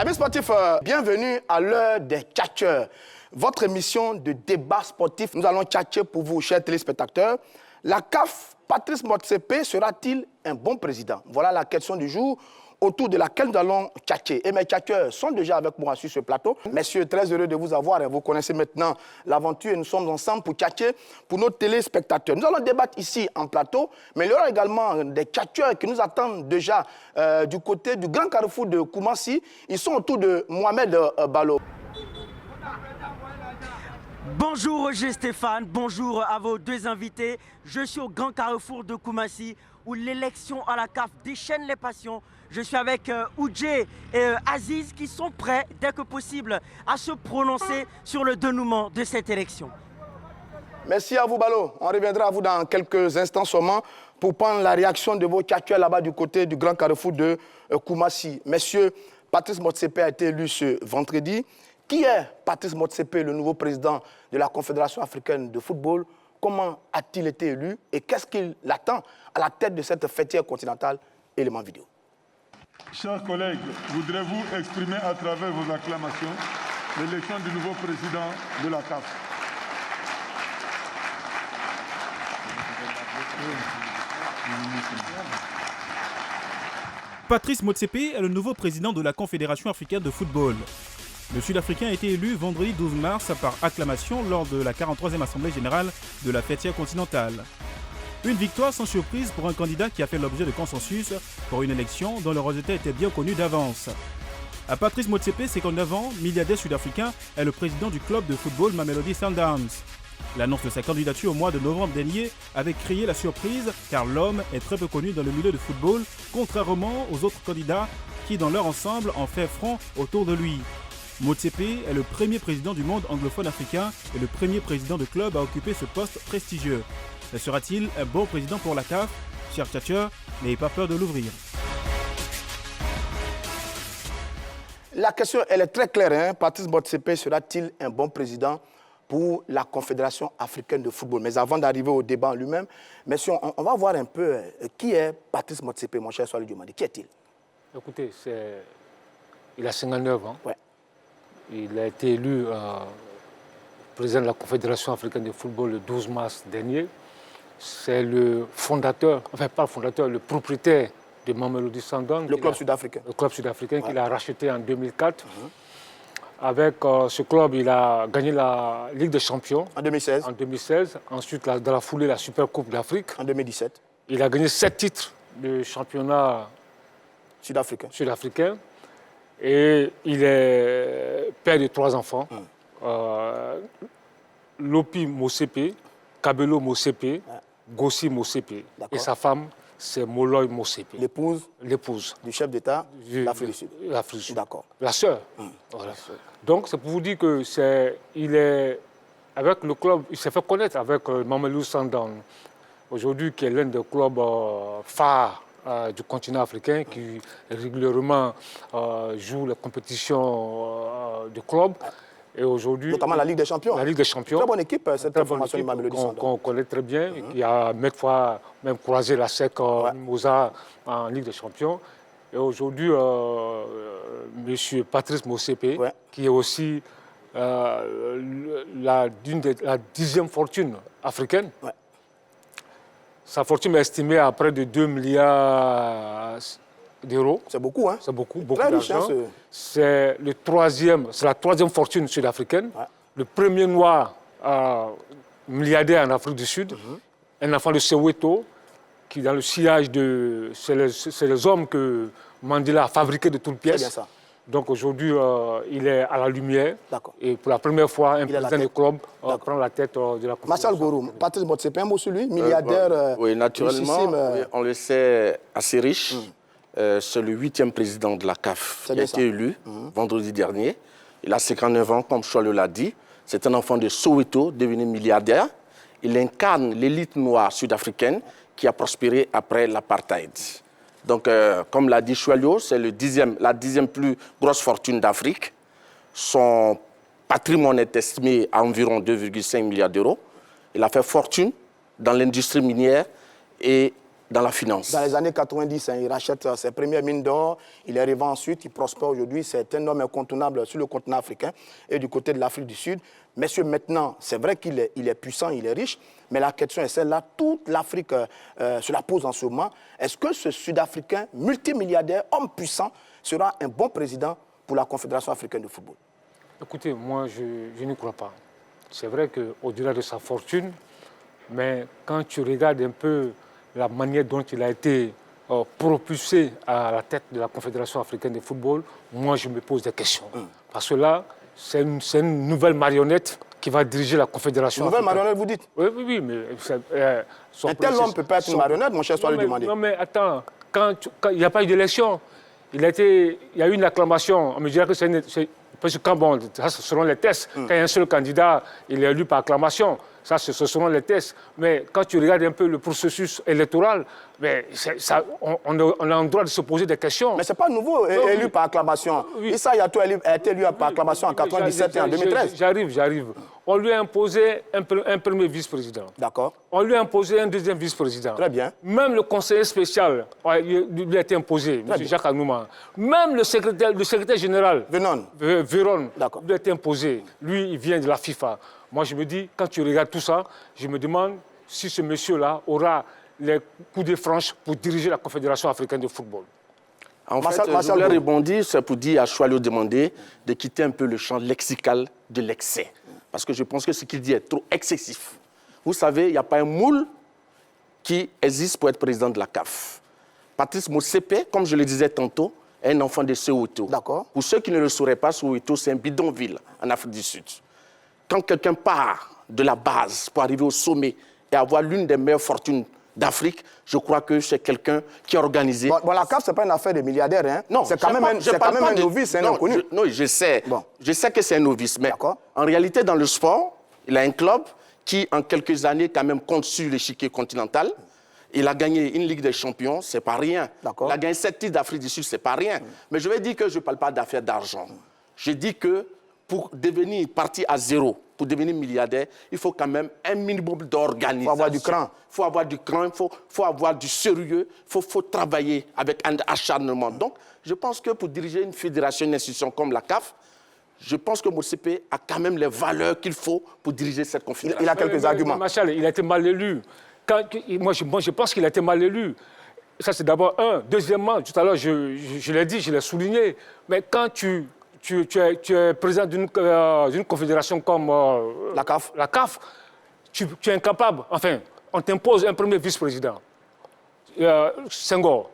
Amis sportifs, bienvenue à l'heure des tchatcheurs, votre émission de débat sportif. Nous allons tchatcher pour vous, chers téléspectateurs. La CAF, Patrice Motsepe sera-t-il un bon président? Voilà la question du jour autour de laquelle nous allons tchatcher. Et mes tchatcheurs sont déjà avec moi sur ce plateau. Messieurs, très heureux de vous avoir. Vous connaissez maintenant l'aventure et nous sommes ensemble pour tchatcher pour nos téléspectateurs. Nous allons débattre ici en plateau, mais il y aura également des tchatcheurs qui nous attendent déjà du côté du grand carrefour de Koumassi. Ils sont autour de Mohamed Balo. Bonjour Roger Stéphane, bonjour à vos deux invités. Je suis au grand carrefour de Koumassi où l'élection à la CAF déchaîne les passions. Je suis avec Oudjé et Aziz qui sont prêts dès que possible à se prononcer sur le dénouement de cette élection. Merci à vous Balo. On reviendra à vous dans quelques instants seulement pour prendre la réaction de vos tchatcheurs là-bas du côté du grand carrefour de Koumassi. Messieurs, Patrice Motsepe a été élu ce vendredi. Qui est Patrice Motsepe, le nouveau président de la Confédération africaine de football? Comment a-t-il été élu et qu'est-ce qu'il attend à la tête de cette fêtière continentale? Élément vidéo. Chers collègues, voudrez-vous exprimer à travers vos acclamations l'élection du nouveau président de la CAF? Patrice Motsepe est le nouveau président de la Confédération africaine de football. Le Sud-Africain a été élu vendredi 12 mars par acclamation lors de la 43e Assemblée générale de la fêtière continentale. Une victoire sans surprise pour un candidat qui a fait l'objet de consensus pour une élection dont le résultat était bien connu d'avance. À Patrice Motsepe, 59 ans, milliardaire sud-africain, est le président du club de football Mamelodi Sundowns. L'annonce de sa candidature au mois de novembre dernier avait créé la surprise car l'homme est très peu connu dans le milieu de football, contrairement aux autres candidats qui, dans leur ensemble, en fait front autour de lui. Motsepe est le premier président du monde anglophone africain et le premier président de club à occuper ce poste prestigieux. Mais sera-t-il un bon président pour la CAF? Chers tchatcheurs, n'ayez pas peur de l'ouvrir. La question, elle est très claire. Hein? Patrice Motsepe sera-t-il un bon président pour la Confédération africaine de football? Mais avant d'arriver au débat en lui-même, messieurs, on va voir un peu qui est Patrice Motsepe, mon cher Swali Diomande. Qui est-il? Écoutez, il a 59 ans. Ouais. Il a été élu président de la Confédération africaine de football le 12 mars dernier. C'est le fondateur, enfin pas le fondateur, le propriétaire de Mamelodi Sundowns. Le club sud-africain. Le club sud-africain qu'il a racheté en 2004. Avec ce club, il a gagné la Ligue des Champions. En 2016. En 2016. Ensuite, dans la foulée, la Super Coupe d'Afrique. En 2017. Il a gagné 7 titres de championnat sud-africain. Et il est père de 3 enfants. Lopi Motsepe, Kabelo Motsepe, Gossi Motsepe. Et sa femme, c'est Moloi Motsepe. L'épouse du chef d'État d'Afrique du Sud. L'Afrique du Sud. D'accord. La sœur. Voilà. Donc, c'est pour vous dire que il est avec le club, il s'est fait connaître avec Mamelodi Sundowns, aujourd'hui qui est l'un des clubs phares du continent africain, qui régulièrement joue les compétitions de clubs. Et aujourd'hui, notamment la Ligue des Champions. La Ligue des Champions. Très bonne équipe, cette formation du Mamelodi Sundowns. Qu'on connaît très bien, qui a maintes fois même croisé la SEC Mimosa en Ligue des Champions. Et aujourd'hui, M. Patrice Motsepe, qui est aussi la 10e fortune africaine. Sa fortune est estimée à près de 2 milliards d'euros. C'est beaucoup, hein? C'est beaucoup d'argent. C'est la 3e fortune sud-africaine. Le premier noir milliardaire en Afrique du Sud. Un enfant de Soweto, qui dans le sillage de... C'est les hommes que Mandela a fabriqués de toutes pièces. C'est bien ça. Donc aujourd'hui, il est à la lumière. Et pour la première fois, un président du club prend la tête de la Martial Gourou, Patrice Motsepe, un mot sur lui, milliardaire. Oui, naturellement, on le sait assez riche. C'est le 8e président de la CAF qui a été élu vendredi dernier. Il a 59 ans, comme Cholle l'a dit. C'est un enfant de Soweto, devenu milliardaire. Il incarne l'élite noire sud-africaine qui a prospéré après l'apartheid. Donc, comme l'a dit Choualio, c'est la 10e plus grosse fortune d'Afrique. Son patrimoine est estimé à environ 2,5 milliards d'euros. Il a fait fortune dans l'industrie minière et dans la finance. Dans les années 90, hein, il rachète ses premières mines d'or, il est arrivé ensuite, il prospère aujourd'hui, c'est un homme incontournable sur le continent africain et du côté de l'Afrique du Sud. Messieurs, maintenant, c'est vrai qu'il est puissant, il est riche, mais la question est celle-là, toute l'Afrique se la pose en ce moment. Est-ce que ce Sud-Africain multimilliardaire, homme puissant, sera un bon président pour la Confédération africaine de football? Écoutez, moi, je n'y crois pas. C'est vrai qu'au-delà de sa fortune, mais quand tu regardes un peu la manière dont il a été propulsé à la tête de la Confédération africaine de football, moi, je me pose des questions. Parce que là, c'est une nouvelle marionnette qui va diriger la Confédération africaine. Une nouvelle africaine. marionnette, vous dites? Oui, mais... un tel homme peut pas être une marionnette, mon cher, soit le demander. Non, mais attends, quand il n'y a pas eu d'élection, il y a eu une acclamation. On me dirait que c'est... Parce que quand, bon, ça, ce seront les tests. Quand il y a un seul candidat, il est élu par acclamation. Ça, ce seront les tests. Mais quand tu regardes un peu le processus électoral, mais on a le droit de se poser des questions. Mais ce n'est pas nouveau, élu par acclamation. Oui. Issa Hayatou a été élu par acclamation en 1997 et en 2013. J'arrive. On lui a imposé un premier vice-président. D'accord. On lui a imposé un deuxième vice-président. Très bien. Même le conseiller spécial lui a été imposé, M. Jacques Anouma. Même le secrétaire général, Véron, lui a été imposé. Lui, il vient de la FIFA. Moi, je me dis, quand tu regardes tout ça, je me demande si ce monsieur-là aura les coups de franche pour diriger la Confédération africaine de football. En fait, je voulais rebondir, c'est pour dire à Choilio Demandé de quitter un peu le champ lexical de l'excès. Parce que je pense que ce qu'il dit est trop excessif. Vous savez, il n'y a pas un moule qui existe pour être président de la CAF. Patrice Motsepe, comme je le disais tantôt, est un enfant de Soweto. D'accord. Pour ceux qui ne le sauraient pas, Soweto, c'est un bidonville en Afrique du Sud. Quand quelqu'un part de la base pour arriver au sommet et avoir l'une des meilleures fortunes d'Afrique, je crois que c'est quelqu'un qui a organisé... Bon, la CAF, ce n'est pas une affaire de milliardaires. Hein? Non, c'est quand même un novice, un inconnu. Non, je sais. Bon. Je sais que c'est un novice. Mais en réalité, dans le sport, il a un club qui, en quelques années, quand même compte sur l'échiquier continental. Il a gagné une Ligue des Champions, c'est pas rien. Il a gagné 7 titres d'Afrique du Sud, c'est pas rien. Mais je vais dire que je ne parle pas d'affaires d'argent. Je dis que pour devenir parti à zéro, pour devenir milliardaire, il faut quand même un minimum d'organisation. Il faut avoir du cran. Il faut avoir du cran, il faut avoir du sérieux, il faut travailler avec un acharnement. Donc, je pense que pour diriger une fédération, une institution comme la CAF, je pense que Motsepe a quand même les valeurs qu'il faut pour diriger cette confédération. Il a quelques arguments. Machal, il a été mal élu. Moi, je pense qu'il a été mal élu. Ça, c'est d'abord un. Deuxièmement, tout à l'heure, je l'ai dit, je l'ai souligné, mais quand tu es président d'une confédération comme la CAF, tu es incapable. Enfin, on t'impose un premier vice-président. Senghor,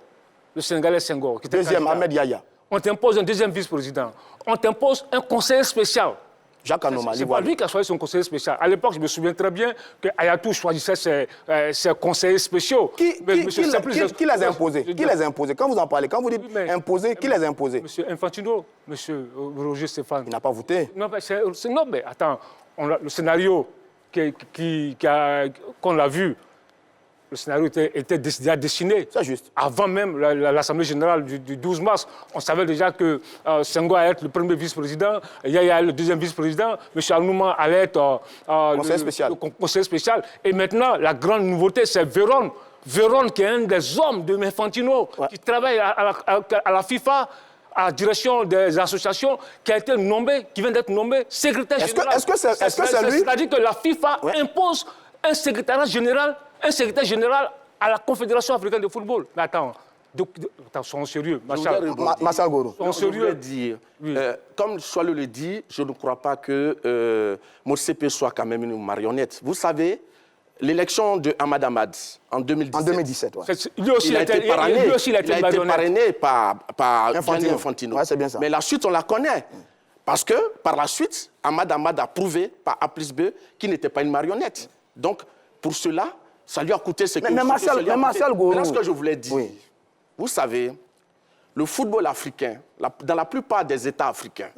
le Sénégalais Senghor. Qui était deuxième, Ahmed Yahya. On t'impose un deuxième vice-président. On t'impose un conseiller spécial. Jacques Anouma. C'est pas lui qui a choisi son conseiller spécial. À l'époque, je me souviens très bien que Hayatou choisissait ses conseillers spéciaux. Qui les a imposés? Qui les a imposés? Quand vous en parlez, quand vous dites imposés, qui les a imposés? Monsieur Infantino, monsieur Roger Stéphane. Il n'a pas voté. Non, mais attends, le scénario qu'on a vu, le scénario était déjà dessiné. C'est juste. Avant même l'Assemblée générale du 12 mars, on savait déjà que Senghor allait être le premier vice-président, Yahya le deuxième vice-président, M. Anouma allait être conseiller spécial. Et maintenant, la grande nouveauté, c'est Véron. Véron, qui est un des hommes de Infantino, qui travaille à la FIFA, à la direction des associations, qui vient d'être nommé secrétaire général. Est-ce que c'est lui? C'est-à-dire que la FIFA impose un secrétaire général à la Confédération africaine de football. Mais attends, soyons sérieux. Marcel Gourou. Je voulais dire, comme Choilio le dit, je ne crois pas que Motsepe soit quand même une marionnette. Vous savez, l'élection de Ahmad Ahmad en 2017. En 2017, ouais. Lui aussi, il a été parrainé par Gianni Infantino. Ouais, c'est bien ça. Mais la suite, on la connaît. Parce que, par la suite, Ahmad Ahmad a prouvé par A plus B qu'il n'était pas une marionnette. Donc, pour cela, ça lui a coûté ce que Mais Marcel Gourou. Voilà ce que je voulais dire. Oui. Vous savez, le football africain, dans la plupart des États africains,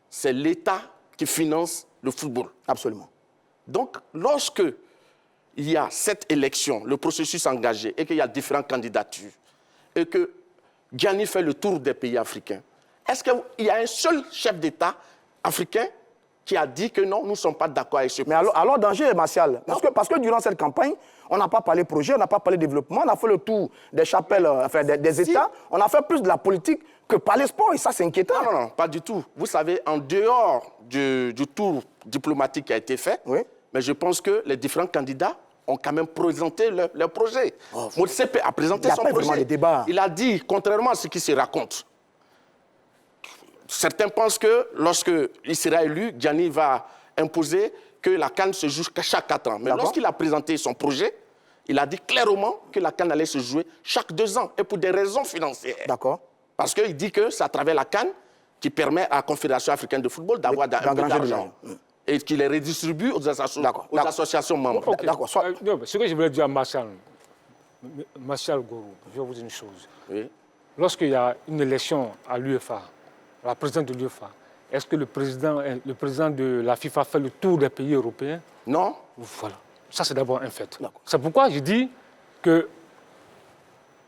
c'est l'État qui finance le football. Absolument. Donc, lorsque il y a cette élection, le processus engagé, et qu'il y a différentes candidatures, et que Gianni fait le tour des pays africains, est-ce qu'il y a un seul chef d'État africain qui a dit que non, nous ne sommes pas d'accord avec ce Mais alors danger, Martial, parce que durant cette campagne, on n'a pas parlé projet, on n'a pas parlé développement, on a fait le tour des chapelles, enfin des États, on a fait plus de la politique que parler sport, et ça c'est inquiétant. Non, pas du tout. Vous savez, en dehors du tour diplomatique qui a été fait, oui. Mais je pense que les différents candidats ont quand même présenté leur projet. Motsepe a présenté son projet. Il a dit, contrairement à ce qui se raconte, certains pensent que lorsqu'il sera élu, Gianni va imposer que la CAN se joue chaque 4 ans. Mais lorsqu'il a présenté son projet, il a dit clairement que la CAN allait se jouer chaque 2 ans et pour des raisons financières. D'accord. Parce qu'il dit que c'est à travers la CAN qui permet à la Confédération africaine de football d'avoir un peu d'argent. Et qu'il les redistribue aux associations membres. Okay. D'accord. Ce que je voulais dire à Martial Gorou, je vais vous dire une chose. Oui. Lorsqu'il y a une élection à l'UEFA, la présidente de l'UEFA, est-ce que le président de la FIFA fait le tour des pays européens? Non. Voilà. Ça, c'est d'abord un fait. C'est pourquoi je dis que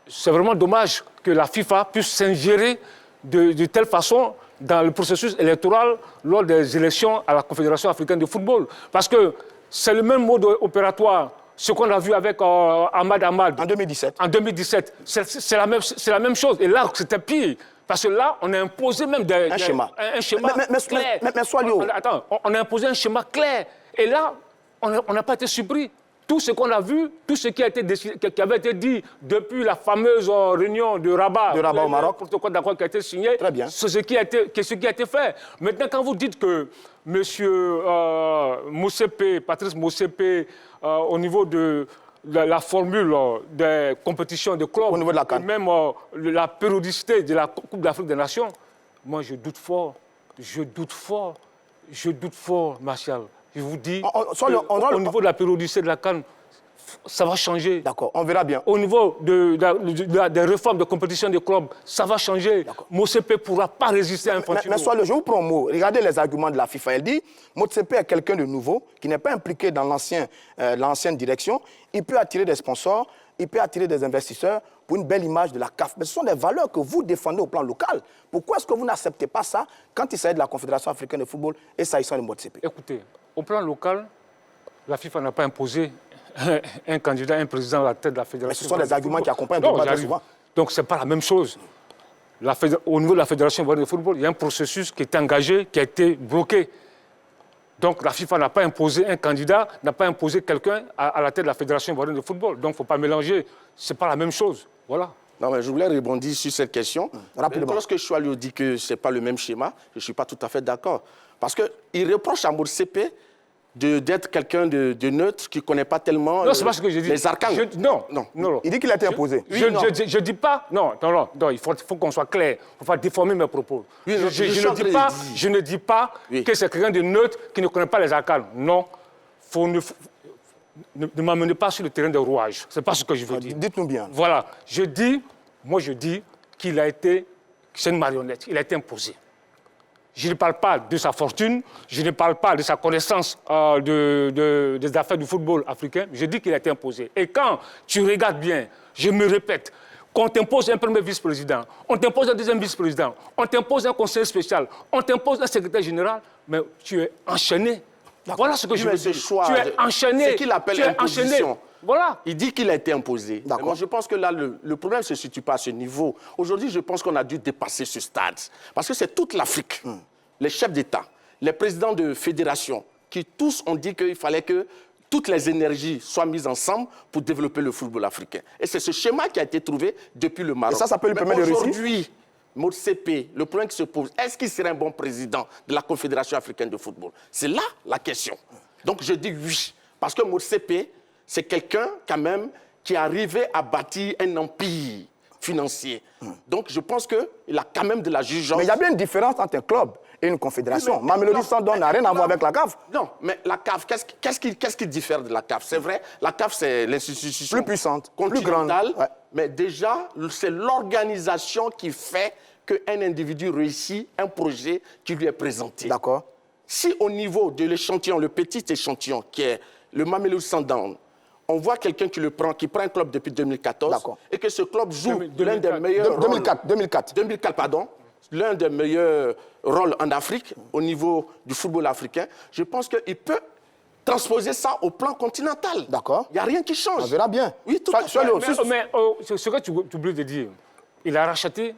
c'est vraiment dommage que la FIFA puisse s'ingérer de telle façon dans le processus électoral lors des élections à la Confédération africaine de football. Parce que c'est le même mode opératoire, ce qu'on a vu avec Ahmad Ahmad. En 2017. En 2017. C'est la même chose. Et là, c'était pire. Parce que là, on a imposé même un schéma. Un schéma clair. Mais Soilio. Attends, on a imposé un schéma clair. Et là, on n'a pas été surpris. Tout ce qu'on a vu, tout ce qui, qui avait été dit depuis la fameuse réunion de Rabat au Maroc, le protocole d'accord qui a été signé, c'est ce qui a été fait. Maintenant, quand vous dites que M. Patrice Motsepe, au niveau de la formule des compétitions de clubs, au niveau de la CAN, et même la périodicité de la Coupe d'Afrique des Nations, moi je doute fort, Martial. Je vous dis, au niveau de la périodicité de la CAN, ça va changer. D'accord, on verra bien. Au niveau des réformes de compétition des clubs, ça va changer. Motsepe ne pourra pas résister à Infantino. Mais Soilio, je vous prends un mot. Regardez les arguments de la FIFA. Elle dit, Motsepe est quelqu'un de nouveau, qui n'est pas impliqué dans l'ancienne direction. Il peut attirer des sponsors, il peut attirer des investisseurs pour une belle image de la CAF. Mais ce sont des valeurs que vous défendez au plan local. Pourquoi est-ce que vous n'acceptez pas ça quand il s'agit de la Confédération africaine de football et s'agissant de Motsepe? Écoutez, au plan local, la FIFA n'a pas imposé un candidat, un président à la tête de la fédération. Mais ce sont des arguments qui accompagnent le débat très souvent. Donc ce n'est pas la même chose. Au niveau de la fédération de football, il y a un processus qui est engagé, qui a été bloqué. Donc la FIFA n'a pas imposé un candidat, n'a pas imposé quelqu'un à la tête de la fédération de football. Donc il ne faut pas mélanger. Ce n'est pas la même chose. Voilà. Non, mais je voulais rebondir sur cette question. Rapidement. Lorsque Choalio dit que ce n'est pas le même schéma, je ne suis pas tout à fait d'accord. Parce qu'il reproche à Motsepe d'être quelqu'un de neutre qui ne connaît pas tellement les arcanes. Non. Il dit qu'il a été imposé. Je ne dis pas... Non, il faut qu'on soit clair. Il ne faut pas déformer mes propos. Je ne dis pas que c'est quelqu'un de neutre qui ne connaît pas les arcanes. Non. Ne m'amenez pas sur le terrain des rouages. Ce n'est pas ce que je veux dire. Dites-nous bien. Voilà. Je dis qu'il a été... C'est une marionnette. Il a été imposé. Je ne parle pas de sa fortune, je ne parle pas de sa connaissance des affaires du football africain. Je dis qu'il a été imposé. Et quand tu regardes bien, je me répète, qu'on t'impose un premier vice-président, on t'impose un deuxième vice-président, on t'impose un conseiller spécial, on t'impose un secrétaire général, mais tu es enchaîné. Voilà ce que je veux dire. Tu es enchaîné. C'est qu'il appelle imposition. Voilà. Il dit qu'il a été imposé. Moi, je pense que là, le problème ne se situe pas à ce niveau. Aujourd'hui, je pense qu'on a dû dépasser ce stade. Parce que c'est toute l'Afrique, les chefs d'État, les présidents de fédérations, qui tous ont dit qu'il fallait que toutes les énergies soient mises ensemble pour développer le football africain. Et c'est ce schéma qui a été trouvé depuis le Maroc. Et ça s'appelle le premier de Russie. Aujourd'hui, Motsepe, le problème qui se pose, est-ce qu'il serait un bon président de la Confédération africaine de football? C'est là la question. Donc je dis oui. Parce que Motsepe, c'est quelqu'un, quand même, qui est arrivé à bâtir un empire financier. Donc, je pense qu'il a quand même de la jugeance. Mais il y a bien une différence entre un club et une confédération. Mamelodi Sundowns n'a rien à voir avec la CAF. Non, mais la CAF, qu'est-ce qui diffère de la CAF? C'est vrai, la CAF, c'est l'institution plus puissante, plus grande. Ouais. Mais déjà, c'est l'organisation qui fait qu'un individu réussit un projet qui lui est présenté. D'accord. Si au niveau de l'échantillon, le petit échantillon, qui est le Mamelodi Sundowns, on voit quelqu'un qui prend un club depuis 2014 et que ce club joue l'un des meilleurs 2004, pardon. l'un des meilleurs rôles en Afrique, au niveau du football africain. Je pense qu'il peut transposer ça au plan continental. D'accord. Il n'y a rien qui change. On verra bien. Oui, tout à fait. Mais ce que tu oublies de dire, il a racheté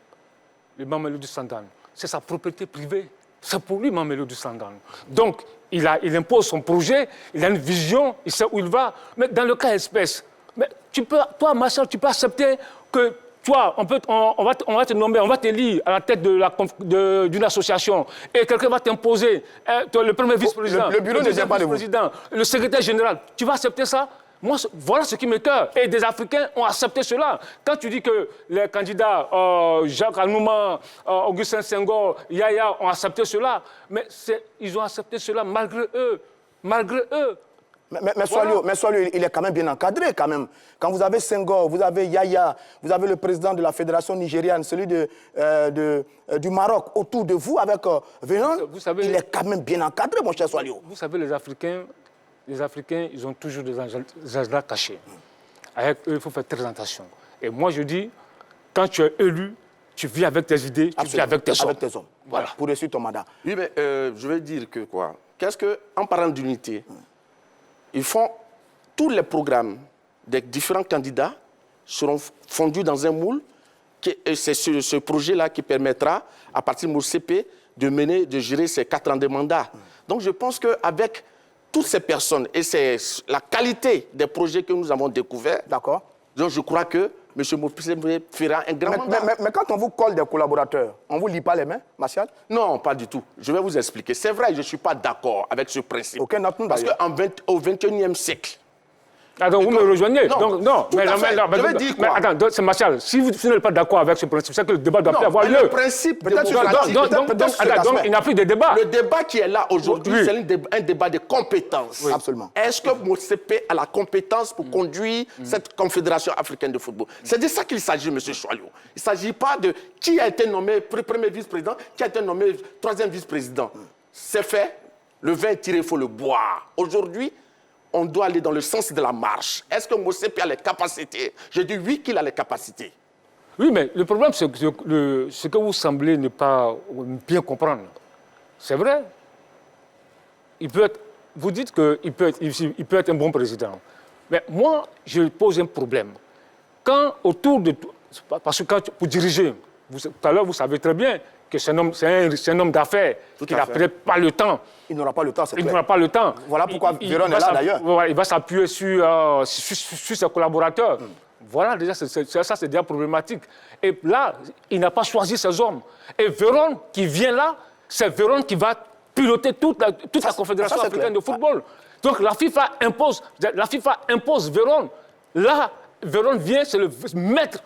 le Mamelodi Sundowns. C'est sa propriété privée. C'est pour lui Mamelodi Sundowns. Donc, il impose son projet, il a une vision, il sait où il va. Mais dans le cas espèce, mais toi, Marcel, tu peux accepter que toi, on va te nommer, on va t'élire à la tête d'une association et quelqu'un va t'imposer le premier vice-président, le bureau ne vient pas de vous. Le secrétaire général. Tu vas accepter ça? Moi, voilà ce qui m'écoeure. Et des Africains ont accepté cela. Quand tu dis que les candidats Jacques Anouma, Augustin Senghor, Yaya ont accepté cela, mais ils ont accepté cela malgré eux. Malgré eux. Mais Soalio, il est quand même bien encadré quand même. Quand vous avez Senghor, vous avez Yaya, vous avez le président de la fédération nigériane, celui du Maroc, autour de vous avec Vénan, il est quand même bien encadré, mon cher Soalio. Vous savez, les Africains, ils ont toujours des agendas cachés. Avec eux, il faut faire très attention. Et moi, je dis, quand tu es élu, tu vis avec tes idées, tu vis avec tes hommes. Avec tes hommes, voilà, pour réussir ton mandat. Oui, mais je vais dire que quoi? Qu'est-ce qu'en parlant d'unité, ils font tous les programmes des différents candidats seront fondus dans un moule. Et c'est ce projet-là qui permettra, à partir de Motsepe, de gérer ces 4 ans de mandat. Donc je pense qu'avec toutes ces personnes et la qualité des projets que nous avons découverts, d'accord. Donc je crois que M. Motsepe fera un grand mandat. Mais quand on vous colle des collaborateurs, on ne vous lie pas les mains, Martial? Non, pas du tout. Je vais vous expliquer. C'est vrai, je ne suis pas d'accord avec ce principe. Aucun d'entre nous, parce qu'au XXIe siècle... Ah, donc vous me rejoignez? Non, je vais dire quoi? Mais attends, c'est Martial. Si vous n'êtes pas d'accord avec ce principe, c'est que le débat doit plus avoir lieu. Le principe, peut-être donc il n'y a plus de débat. Le débat qui est là aujourd'hui, c'est un débat de compétences. Oui. Absolument. Est-ce que Motsepe a la compétence pour conduire cette confédération africaine de football? C'est de ça qu'il s'agit, M. Soalio. Il ne s'agit pas de qui a été nommé premier vice-président, qui a été nommé troisième vice-président. C'est fait. Le vin est tiré, il faut le boire. Aujourd'hui, on doit aller dans le sens de la marche. Est-ce que Motsepe a les capacités? Je dis oui qu'il a les capacités. Oui, mais le problème, c'est que ce que vous semblez ne pas bien comprendre. C'est vrai. Vous dites qu'il peut être un bon président. Mais moi, je pose un problème. Quand autour de... Parce que pour diriger, tout à l'heure, vous savez très bien que c'est un homme d'affaires qui n'a peut-être pas le temps. Il n'aura pas le temps, c'est clair. Il n'aura pas le temps. Voilà pourquoi Véron est là, d'ailleurs. Il va s'appuyer sur ses collaborateurs. Voilà, déjà, ça, c'est déjà problématique. Et là, il n'a pas choisi ses hommes. Et Véron, qui vient là, c'est Véron qui va piloter toute la Confédération africaine de football. Donc, la FIFA impose Véron. Là, Véron vient, c'est le maître.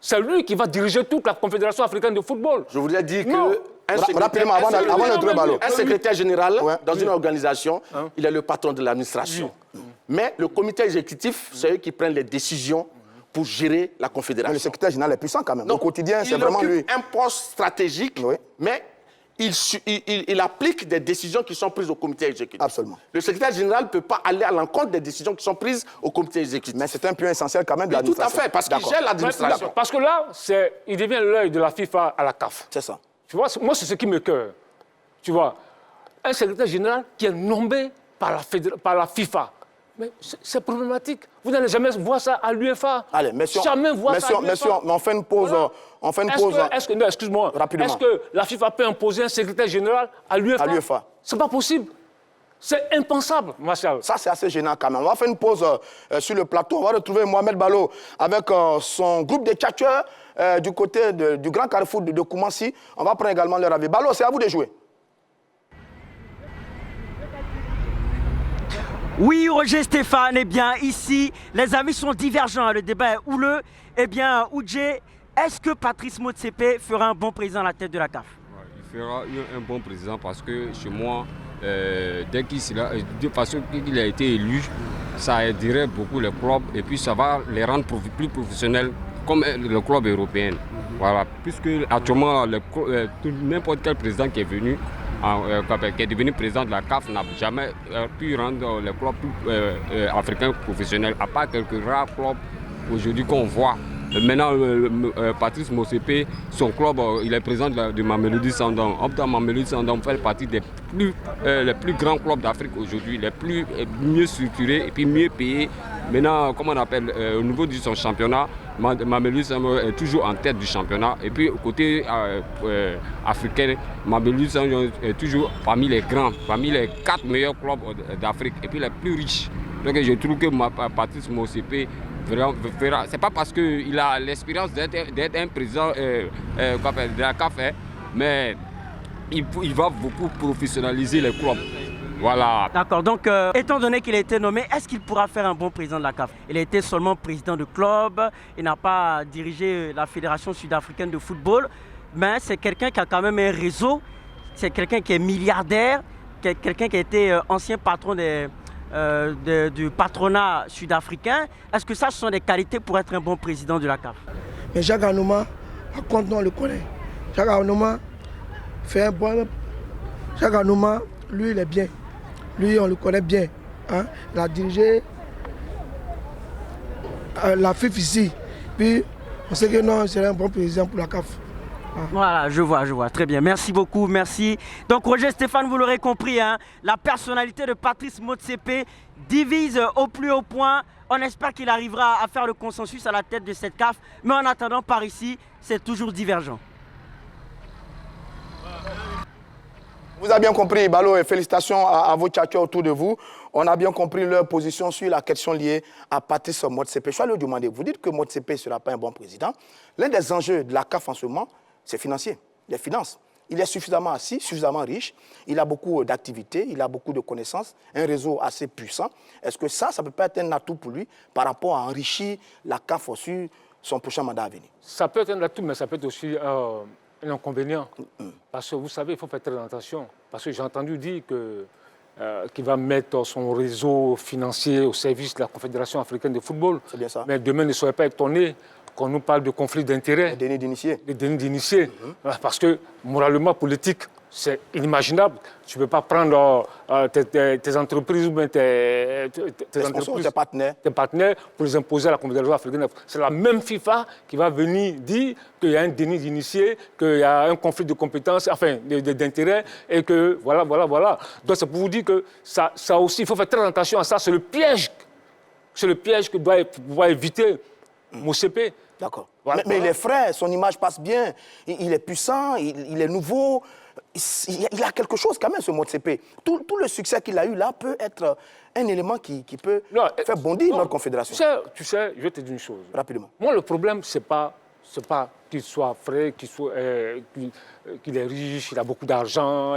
C'est lui qui va diriger toute la Confédération africaine de football. Je voudrais dire que... Un secrétaire général dans une organisation, il est le patron de l'administration. Mais le comité exécutif, c'est eux qui prennent les décisions pour gérer la confédération. Mais le secrétaire général est puissant quand même. Donc, au quotidien, c'est vraiment lui. Il occupe un poste stratégique, mais il applique des décisions qui sont prises au comité exécutif. Absolument. Le secrétaire général ne peut pas aller à l'encontre des décisions qui sont prises au comité exécutif. Mais c'est un point essentiel quand même de l'administration. Tout à fait, parce qu'il gère l'administration. Parce que là, il devient l'œil de la FIFA à la CAF. C'est ça. Tu vois, moi, c'est ce qui me coeure. Tu vois, un secrétaire général qui est nommé par la FIFA. Mais c'est problématique. Vous n'allez jamais voir ça à l'UEFA. Allez, jamais voir ça à l'UEFA. Mais on fait une pause. Voilà. On fait une pause. Excuse-moi. Rapidement. Est-ce que la FIFA peut imposer un secrétaire général à l'UEFA? C'est pas possible. C'est impensable, Martial. Ça, c'est assez gênant quand même. On va faire une pause sur le plateau. On va retrouver Mohamed Ballo avec son groupe de tchatcheurs du côté du Grand Carrefour de Koumassi. On va prendre également leur avis. Ballo, c'est à vous de jouer. Oui, Roger Stéphane, eh bien, ici, les avis sont divergents, le débat est houleux. Eh bien, Oudjé, est-ce que Patrice Motsepe fera un bon président à la tête de la CAF? Il fera un bon président parce que chez moi, dès qu'il a été élu, ça aiderait beaucoup les clubs et puis ça va les rendre plus professionnels comme le club européen. Voilà, puisque actuellement, n'importe quel président qui est venu, qui est devenu président de la CAF n'a jamais pu rendre les clubs africains professionnels, à part quelques rares clubs aujourd'hui qu'on voit Maintenant, Patrice Motsepe, son club, il est président de Mamelodi Sundowns. Opta Mamelodi Sundowns fait partie des les plus grands clubs d'Afrique aujourd'hui, les plus mieux structurés et puis mieux payés. Maintenant, comment on appelle, au niveau de son championnat, Mamelodi Sundowns est toujours en tête du championnat. Et puis, côté africain, Mamelodi Sundowns est toujours parmi les grands, parmi les 4 meilleurs clubs d'Afrique et puis les plus riches. Donc, je trouve que Patrice Motsepe, c'est pas parce qu'il a l'expérience d'être un président de la CAF, mais il va beaucoup professionnaliser les clubs. Voilà. D'accord, donc étant donné qu'il a été nommé, est-ce qu'il pourra faire un bon président de la CAF? Il a été seulement président de club, il n'a pas dirigé la Fédération sud-africaine de football, mais c'est quelqu'un qui a quand même un réseau, c'est quelqu'un qui est milliardaire, quelqu'un qui a été ancien patron du patronat sud-africain. Est-ce que ça, ce sont des qualités pour être un bon président de la CAF? Mais Jacques Anouma, par contre, on le connaît. Jacques Anouma fait un bon... Jacques Anouma, lui, il est bien. Lui, on le connaît bien. Hein? Il a dirigé la FIF ici. Puis, on sait que non, c'est un bon président pour la CAF. Voilà, je vois, très bien. Merci beaucoup, merci. Donc Roger Stéphane, vous l'aurez compris, hein, la personnalité de Patrice Motsepe divise au plus haut point. On espère qu'il arrivera à faire le consensus à la tête de cette CAF. Mais en attendant, par ici, c'est toujours divergent. Vous avez bien compris, Balo, et félicitations à vos tchatcheurs autour de vous. On a bien compris leur position sur la question liée à Patrice Motsepe. Je vais lui demander, vous dites que Motsepe ne sera pas un bon président. L'un des enjeux de la CAF en ce moment, c'est financier, les finances. Il est suffisamment assis, suffisamment riche, il a beaucoup d'activités, il a beaucoup de connaissances, un réseau assez puissant. Est-ce que ça ne peut pas être un atout pour lui par rapport à enrichir la CAF sur son prochain mandat à venir? Ça peut être un atout, mais ça peut être aussi un inconvénient. Parce que vous savez, il faut faire très attention. Parce que j'ai entendu dire qu'il va mettre son réseau financier au service de la Confédération africaine de football. C'est bien ça. Mais demain, ne soyez pas étonnés qu'on nous parle de conflit d'intérêts. Des dénis d'initiés. Parce que, moralement, politique, c'est inimaginable. Tu ne peux pas prendre tes entreprises ou tes partenaires pour les imposer à la Confédération africaine. C'est la même FIFA qui va venir dire qu'il y a un déni d'initié, qu'il y a un conflit de compétences, enfin, d'intérêts, et que voilà. Donc, c'est pour vous dire que ça aussi, il faut faire très attention à ça. C'est le piège que doit pouvoir éviter Motsepe. D'accord. Voilà. Mais il est frais, son image passe bien, il est puissant, il est nouveau. Il a quelque chose quand même, ce Motsepe. Tout le succès qu'il a eu là peut être un élément qui peut faire bondir notre confédération. Tu sais, je vais te dire une chose. Rapidement. Moi, le problème, c'est pas qu'il soit frais, qu'il est riche, il a beaucoup d'argent,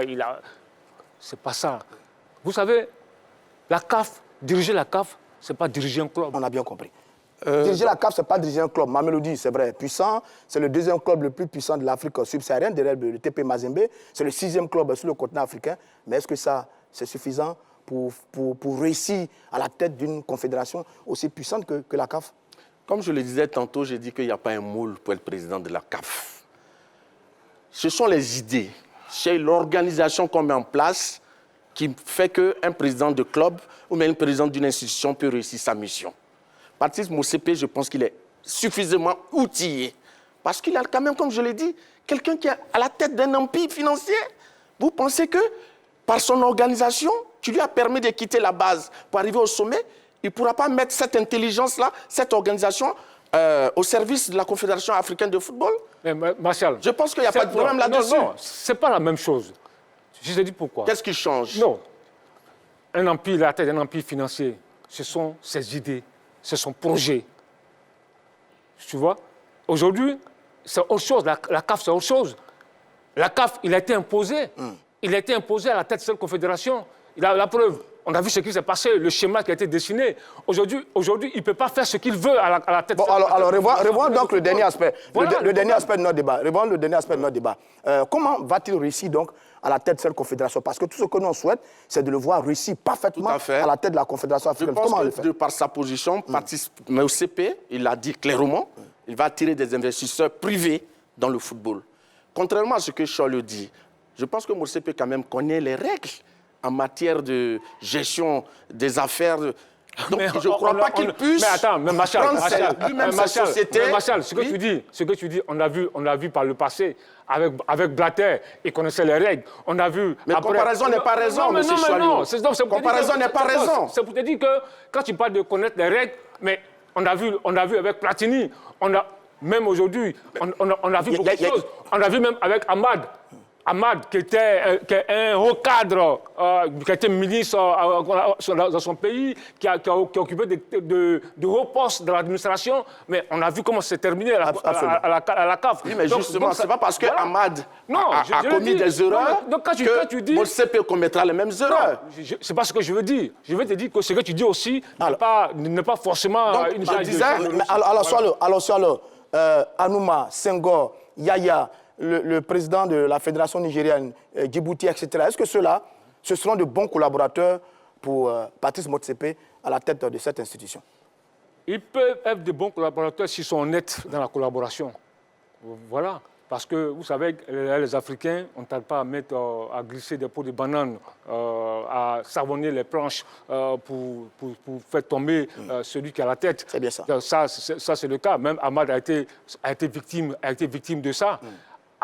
c'est pas ça. Vous savez, la CAF, diriger la CAF, c'est pas diriger un club. On a bien compris. Diriger la CAF, ce n'est pas diriger un club. Mamelodi, c'est vrai, puissant. C'est le deuxième club le plus puissant de l'Afrique subsaharienne, derrière le TP Mazembe. C'est le 6e club sur le continent africain. Mais est-ce que ça, c'est suffisant pour réussir à la tête d'une confédération aussi puissante que la CAF? Comme je le disais tantôt, j'ai dit qu'il n'y a pas un moule pour être président de la CAF. Ce sont les idées, c'est l'organisation qu'on met en place qui fait qu'un président de club ou même un président d'une institution peut réussir sa mission. Patrice Motsepe, je pense qu'il est suffisamment outillé. Parce qu'il a quand même, comme je l'ai dit, quelqu'un qui est à la tête d'un empire financier. Vous pensez que, par son organisation, qui lui a permis de quitter la base pour arriver au sommet, il ne pourra pas mettre cette intelligence-là, cette organisation, au service de la Confédération africaine de football? Mais Martial, je pense qu'il n'y a pas de problème là-dessus. Non, ce n'est pas la même chose. Je te dis pourquoi. Qu'est-ce qui change? Non. Un empire, la tête d'un empire financier, ce sont ses idées. C'est son projet. Tu vois? Aujourd'hui, c'est autre chose. La CAF, c'est autre chose. La CAF, il a été imposé. Il a été imposé à la tête de cette confédération. Il a la preuve. On a vu ce qui s'est passé, le schéma qui a été dessiné. Aujourd'hui, il ne peut pas faire ce qu'il veut à la tête de cette confédération. Alors, revoyons donc le dernier aspect. Voilà, le dernier aspect de notre débat. Revoyons le dernier aspect de notre débat. Comment va-t-il réussir donc à la tête de cette confédération? Parce que tout ce que nous souhaitons, c'est de le voir réussir parfaitement à la tête de la confédération africaine. Comment le faire? Par sa position, Patrice Motsepe, il l'a dit clairement, il va attirer des investisseurs privés dans le football. Contrairement à ce que Charles dit, je pense que Motsepe quand même connaît les règles en matière de gestion des affaires. Donc, je ne crois pas qu'il puisse. Mais attends, mais Machal, lui-même sa société. Mais Machal, ce que tu dis, on a vu par le passé. Avec Blatter, il connaissait les règles. On a vu. Mais après... comparaison n'est pas raison, M. Choualio. Comparaison n'est pas raison. C'est pour te dire que quand tu parles de connaître les règles, mais on a vu avec Platini, même aujourd'hui, on a vu beaucoup de choses. On a vu même avec Ahmad, qui était un haut cadre, qui était ministre dans son pays, qui a occupé de hauts postes dans l'administration, mais on a vu comment c'est terminé à la CAF. Oui, mais justement, ce n'est pas parce que Ahmad a commis des erreurs que Motsepe commettra les mêmes erreurs. C'est pas ce que je veux dire. Je veux te dire que ce que tu dis aussi n'est pas forcément une chose. Alors, Anouma, Senghor, Yaya, le président de la fédération nigérienne, Djibouti, etc. Est-ce que ceux-là, ce seront de bons collaborateurs pour Patrice Motsepe à la tête de cette institution? Ils peuvent être de bons collaborateurs s'ils sont honnêtes dans la collaboration. Voilà. Parce que, vous savez, les Africains, on ne tarde pas à glisser des pots de bananes, à savonner les planches pour faire tomber celui qui a la tête. C'est bien ça. Ça, c'est le cas. Même Ahmad a été victime de ça.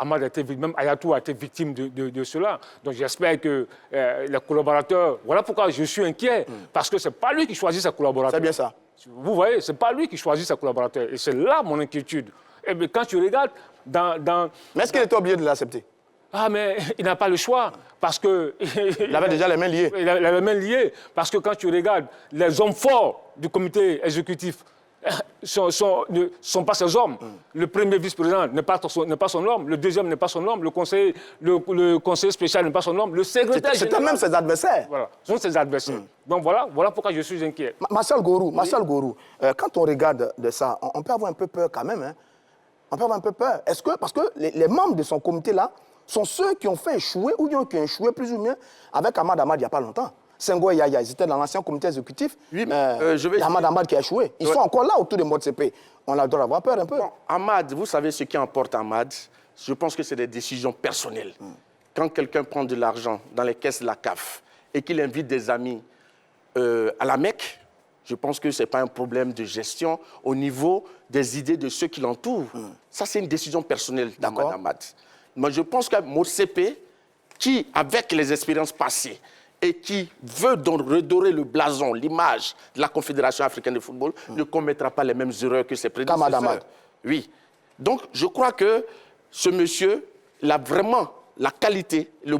Même Ayatou a été victime de cela. Donc j'espère que les collaborateurs... Voilà pourquoi je suis inquiet. Parce que ce n'est pas lui qui choisit ses collaborateurs. C'est bien ça. Vous voyez, ce n'est pas lui qui choisit ses collaborateurs. Et c'est là mon inquiétude. Et bien, quand tu regardes Mais est-ce qu'il était obligé de l'accepter? Ah, mais il n'a pas le choix. Parce que... il avait déjà les mains liées. Il avait les mains liées. Parce que quand tu regardes les hommes forts du comité exécutif, ne sont pas ses hommes. Le premier vice-président n'est pas son homme, le deuxième n'est pas son homme, le conseiller spécial n'est pas son homme, le secrétaire général... C'était même ses adversaires. Voilà, ce sont ses adversaires. Donc voilà pourquoi je suis inquiet. Martial Gorou, quand on regarde de ça, on peut avoir un peu peur quand même. Hein? On peut avoir un peu peur. Est-ce que, parce que les membres de son comité-là sont ceux qui ont fait échouer, ou bien qui ont échoué plus ou moins avec Ahmad il n'y a pas longtemps. Senghor et Yaya, ils étaient dans l'ancien comité exécutif. Oui, Ahmad qui a échoué. Ils sont encore là autour de Motsepe. On a le droit d'avoir peur un peu. Bon, Ahmad, vous savez ce qui emporte Ahmad? Je pense que c'est des décisions personnelles. Quand quelqu'un prend de l'argent dans les caisses de la CAF et qu'il invite des amis à la Mecque, je pense que ce n'est pas un problème de gestion au niveau des idées de ceux qui l'entourent. Ça, c'est une décision personnelle d'Ahmad. Moi, je pense que Motsepe, qui, avec les expériences passées, et qui veut donc redorer le blason, l'image de la Confédération africaine de football, ne commettra pas les mêmes erreurs que ses prédécesseurs. Oui. Donc, je crois que ce monsieur, il a vraiment la qualité, le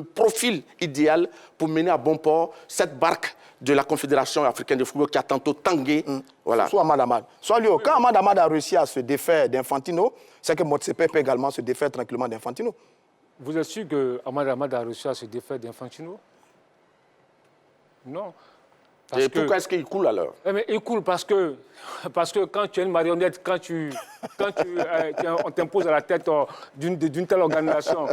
profil idéal pour mener à bon port cette barque de la Confédération africaine de football qui a tantôt tangué. Voilà. Soit Ahmad. Soit lui, quand Ahmad a réussi à se défaire d'Infantino, c'est que Motsepe peut également se défaire tranquillement d'Infantino. Vous êtes sûr que Ahmad a réussi à se défaire d'Infantino? Non. Et pourquoi est-ce qu'il coule alors? Mais il coule parce que quand tu es une marionnette, quand on t'impose à la tête d'une telle organisation,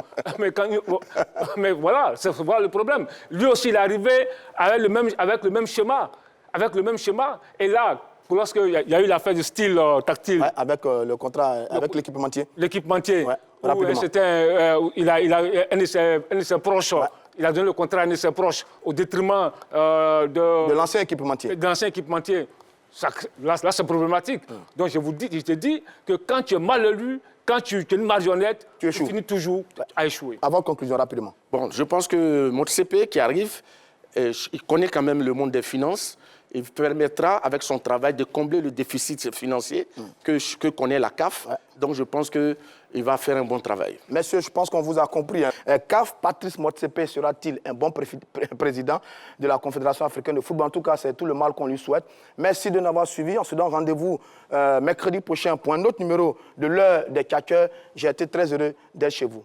mais voilà, c'est voilà le problème. Lui aussi, il est arrivé avec le même schéma. Et là, lorsqu'il y a eu l'affaire du style tactile... Ouais, avec le contrat, avec l'équipementier. L'équipementier. Ouais, il a un de ses proches... Ouais. Il a donné le contrat à ses proches au détriment de l'ancien équipementier. Là, c'est problématique. Donc, je te dis que quand tu es mal élu, quand tu es une marionnette, tu finis toujours à échouer. Avant conclusion, rapidement. Bon, je pense que Motsepe qui arrive, il connaît quand même le monde des finances. Il permettra, avec son travail, de combler le déficit financier que connaît la CAF. Ouais. Donc, je pense qu'il va faire un bon travail. Messieurs, je pense qu'on vous a compris. CAF, Patrice Motsepe sera-t-il un bon président de la Confédération africaine de football? En tout cas, c'est tout le mal qu'on lui souhaite. Merci de nous avoir suivis. On se donne rendez-vous mercredi prochain pour un autre numéro de l'heure des catcheurs. J'ai été très heureux d'être chez vous.